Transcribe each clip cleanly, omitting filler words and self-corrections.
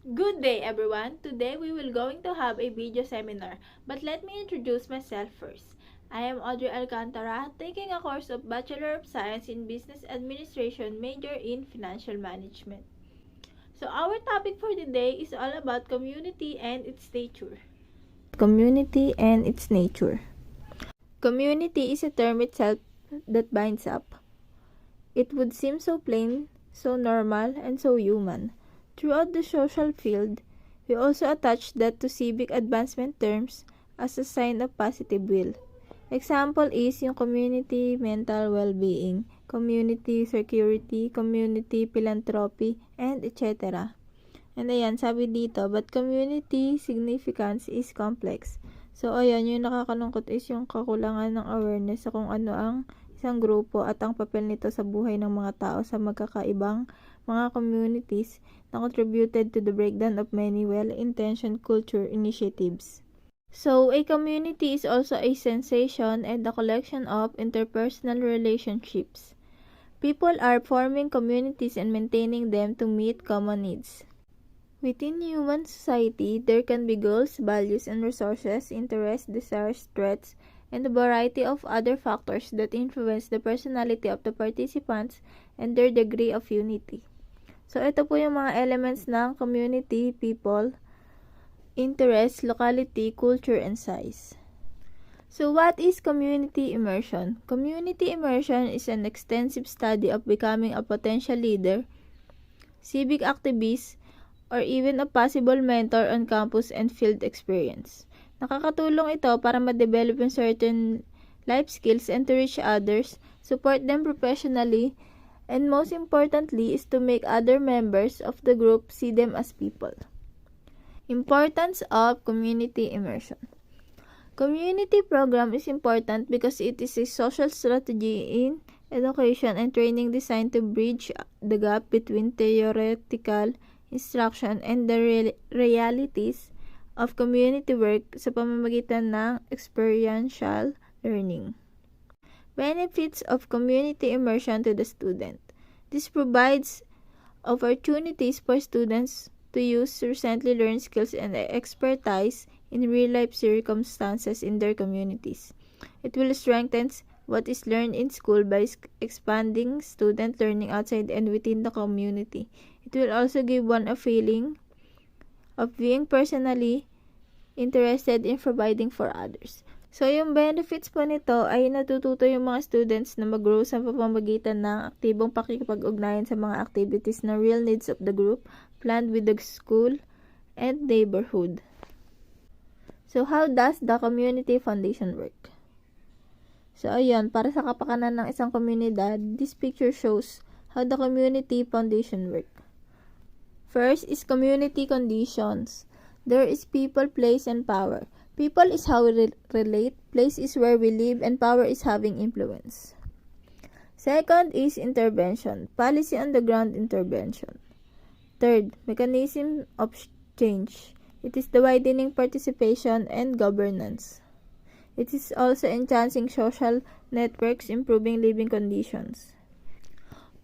Good day everyone! Today we will going to have a video seminar, but let me introduce myself first. I am Audrey Alcantara, taking a course of Bachelor of Science in Business Administration, major in Financial Management. So our topic for today is all about community and its nature. Community and its nature. Community is a term itself that binds up. It would seem so plain, so normal, and so human. Throughout the social field, we also attach that to civic advancement terms as a sign of positive will. Example is yung community mental well-being, community security, community philanthropy, and etc. And ayan, sabi dito, but community significance is complex. So, ayan, yung nakakalungkot is yung kakulangan ng awareness sa kung ano ang isang grupo at ang papel nito sa buhay ng mga tao sa magkakaibang mga communities na contributed to the breakdown of many well-intentioned culture initiatives. So, a community is also a sensation and a collection of interpersonal relationships. People are forming communities and maintaining them to meet common needs. Within human society, there can be goals, values, and resources, interests, desires, threats, and a variety of other factors that influence the personality of the participants and their degree of unity. So, ito po yung mga elements ng community, people, interest, locality, culture, and size. So, what is community immersion? Community immersion is an extensive study of becoming a potential leader, civic activist, or even a possible mentor on campus and field experience. Nakakatulong ito para ma-develop yung certain life skills and to reach others, support them professionally, and most importantly is to make other members of the group see them as people. Importance of community immersion. Community program is important because it is a social strategy in education and training designed to bridge the gap between theoretical instruction and the realities of community work sa pamamagitan ng experiential learning. Benefits of community immersion to the student. This provides opportunities for students to use recently learned skills and expertise in real-life circumstances in their communities. It will strengthen what is learned in school by expanding student learning outside and within the community. It will also give one a feeling of being personally interested in providing for others. So, yung benefits po nito ay natututo yung mga students na mag-grow sa pamamagitan ng aktibong pakikipag-ugnayan sa mga activities na real needs of the group, planned with the school and neighborhood. So, how does the community foundation work? So, ayun, para sa kapakanan ng isang komunidad, this picture shows how the community foundation work. First is community conditions. There is people, place, and power. People is how we relate, place is where we live, and power is having influence. Second is intervention. Policy on the ground intervention. Third, mechanism of change. It is the widening participation and governance. It is also enhancing social networks, improving living conditions.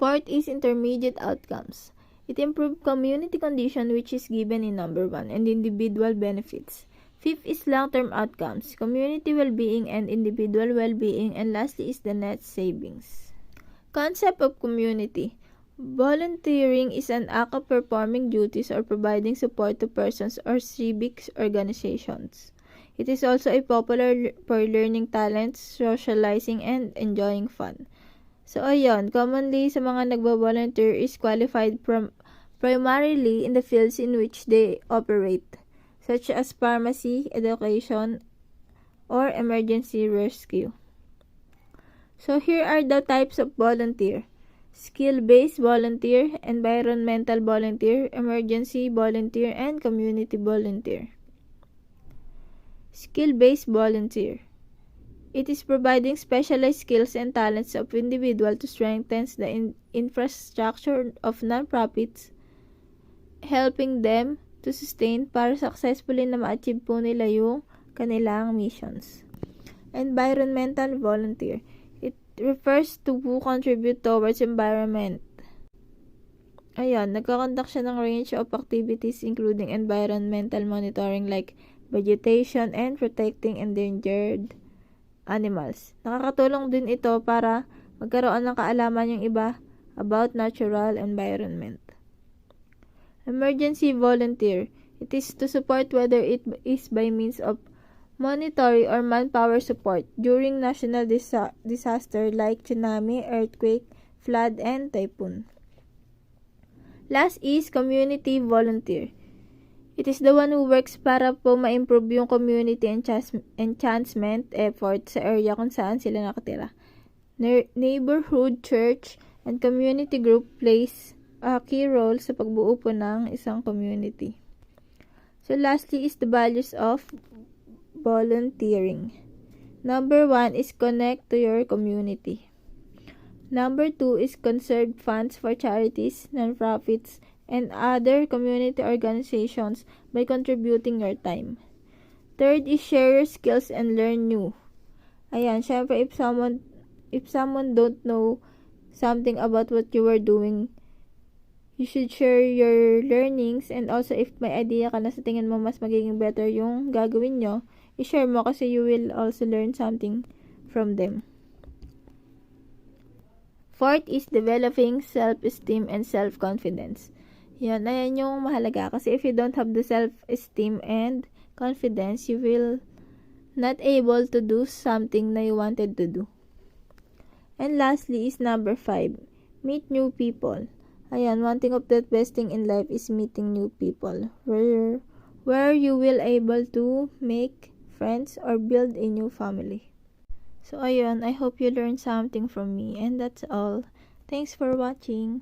Fourth is intermediate outcomes. It improves community condition which is given in number 1 and individual benefits. Fifth is long-term outcomes, community well-being and individual well-being, and lastly is the net savings. Concept of community. Volunteering is an act of performing duties or providing support to persons or civic organizations. It is also a popular for learning talents, socializing, and enjoying fun. So, ayun, commonly sa mga nagbo-volunteer is qualified from primarily in the fields in which they operate, such as pharmacy, education, or emergency rescue. So, here are the types of volunteer. Skill-based volunteer, environmental volunteer, emergency volunteer, and community volunteer. Skill-based volunteer. It is providing specialized skills and talents of individual to strengthen the infrastructure of non-profits, helping them to sustain para successfully na ma-achieve po nila yung kanilang missions. Environmental volunteer. It refers to who contribute towards environment Ayan, nagkakonduct siya ng range of activities including environmental monitoring like vegetation and protecting endangered animals. Nakakatulong din ito para magkaroon ng kaalaman yung iba about natural environment. Emergency volunteer. It is to support whether it is by means of monetary or manpower support during national disaster like tsunami, earthquake, flood, and typhoon. Last is community volunteer. It is the one who works para po ma-improve yung community enhancement effort sa area kung saan sila nakatira. Neighborhood, church, and community group plays a key role sa pagbuo po ng isang community. So lastly is the values of volunteering. Number 1 is connect to your community. Number 2 is conserve funds for charities, nonprofits, and other community organizations by contributing your time. Third is share your skills and learn new. Ayan, syempre if someone don't know something about what you were doing, you should share your learnings, and also if may idea ka na sa tingin mo mas magiging better yung gagawin nyo, i-share mo kasi you will also learn something from them. Fourth is developing self-esteem and self-confidence. Ayan yung mahalaga kasi if you don't have the self-esteem and confidence, you will not able to do something na you wanted to do. And lastly is number 5, meet new people. Ayan, one thing of the best thing in life is meeting new people where you will able to make friends or build a new family. So ayun, I hope you learned something from me, and that's all. Thanks for watching.